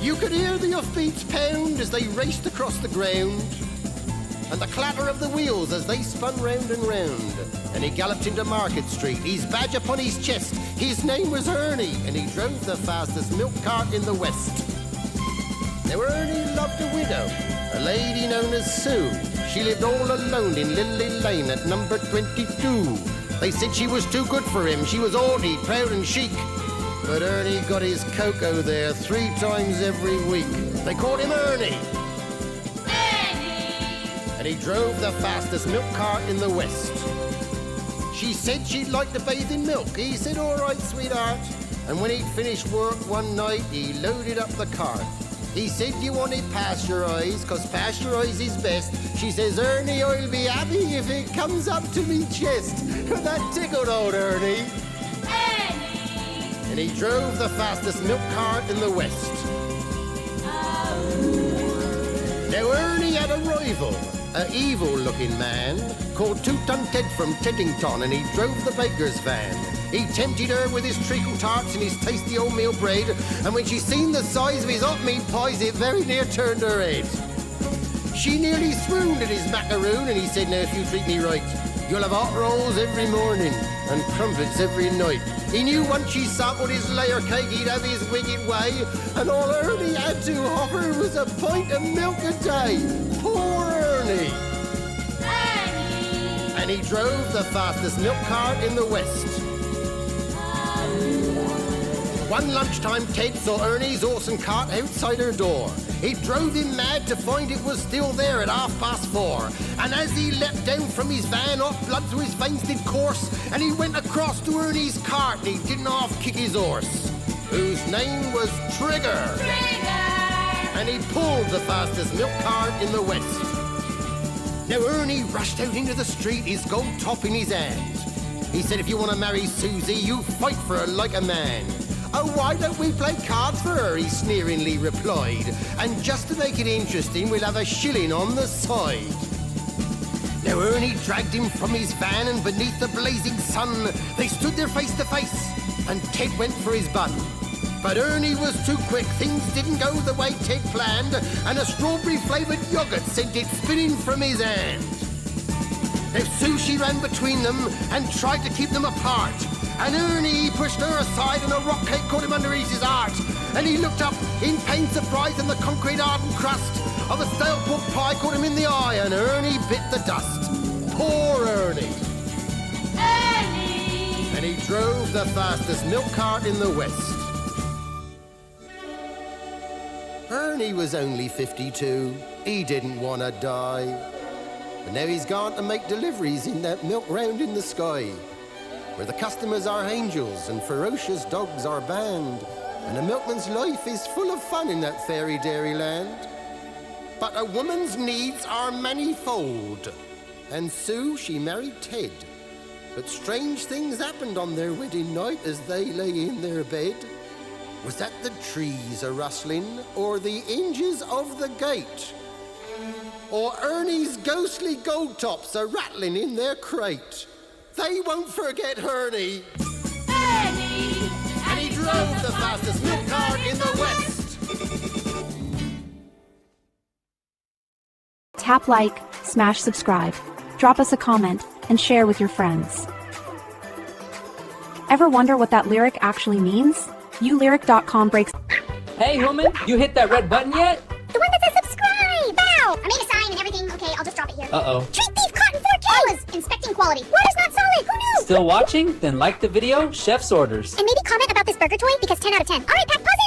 You could hear the hoofbeats pound as they raced across the ground, and the clatter of the wheels as they spun round and round. And he galloped into Market Street, his badge upon his chest. His name was Ernie, and he drove the fastest milk cart in the West. Now Ernie loved a widow, a lady known as Sue. She lived all alone in Lily Lane at number 22. They said she was too good for him. She was haughty, proud and chic. But Ernie got his cocoa there 3 times every week. They called him Ernie. And he drove the fastest milk cart in the West. She said she'd like to bathe in milk. He said, all right, sweetheart. And when he'd finished work one night, he loaded up the cart. He said, you want it pasteurized, 'cause pasteurized is best. She says, Ernie, I'll be happy if it comes up to me chest. That tickled old Ernie. And he drove the fastest milk cart in the West. Now Ernie had a rival, an evil-looking man called Two-Ton Ted from Teddington, and he drove the baker's van. He tempted her with his treacle tarts and his tasty oatmeal bread, and when she seen the size of his hot meat pies, it very near turned her head. She nearly swooned at his macaroon, and he said, now if you treat me right, you'll have hot rolls every morning and crumpets every night. He knew once she sampled his layer cake, he'd have his wicked way, and all Ernie had to offer was a pint of milk a day. Poor Ernie! And he drove the fastest milk cart in the West. One lunchtime, Ted saw Ernie's awesome cart outside her door. He drove him mad to find it was still there at 4:30. And as he leapt down from his van, hot blood through his veins did course, and he went across to Ernie's cart, and he didn't half kick his horse, whose name was Trigger. And he pulled the fastest milk cart in the West. Now Ernie rushed out into the street, his gold top in his hand. He said, if you want to marry Susie, you fight for her like a man. Oh, why don't we play cards for her, he sneeringly replied. And just to make it interesting, we'll have a shilling on the side. Now Ernie dragged him from his van, and beneath the blazing sun, they stood there face to face, and Ted went for his bun. But Ernie was too quick, things didn't go the way Ted planned, and a strawberry-flavoured yoghurt sent it spinning from his hand. Now Susie ran between them and tried to keep them apart, and Ernie pushed her aside, and a rock cake caught him underneath his heart. And he looked up in pained surprise, and the concrete hardened crust of a stale pork pie caught him in the eye, and Ernie bit the dust. Poor Ernie! Ernie! And he drove the fastest milk cart in the West. Ernie was only 52. He didn't want to die. But now he's gone to make deliveries in that milk round in the sky, where the customers are angels and ferocious dogs are banned, and a milkman's life is full of fun in that fairy dairy land. But a woman's needs are manifold, and Sue, she married Ted. But strange things happened on their wedding night as they lay in their bed. Was that the trees a-rustling, or the hinges of the gate? Or Ernie's ghostly gold tops a-rattling in their crate? They won't forget Ernie. Ernie! And he drove the fastest milk cart in the West. Tap like, smash subscribe, drop us a comment, and share with your friends. Ever wonder what that lyric actually means? ulyric.com breaks. Hey, woman, you hit that red button yet? The one that says subscribe! Wow! I made a sign and everything. Okay, I'll just drop it here. Uh-oh. Treat beef cotton 4K! I was inspecting quality. Water's not solid! Who knew? Still watching? Then like the video, chef's orders. And maybe comment about this burger toy because 10 out of 10. Alright, Pat, pause it!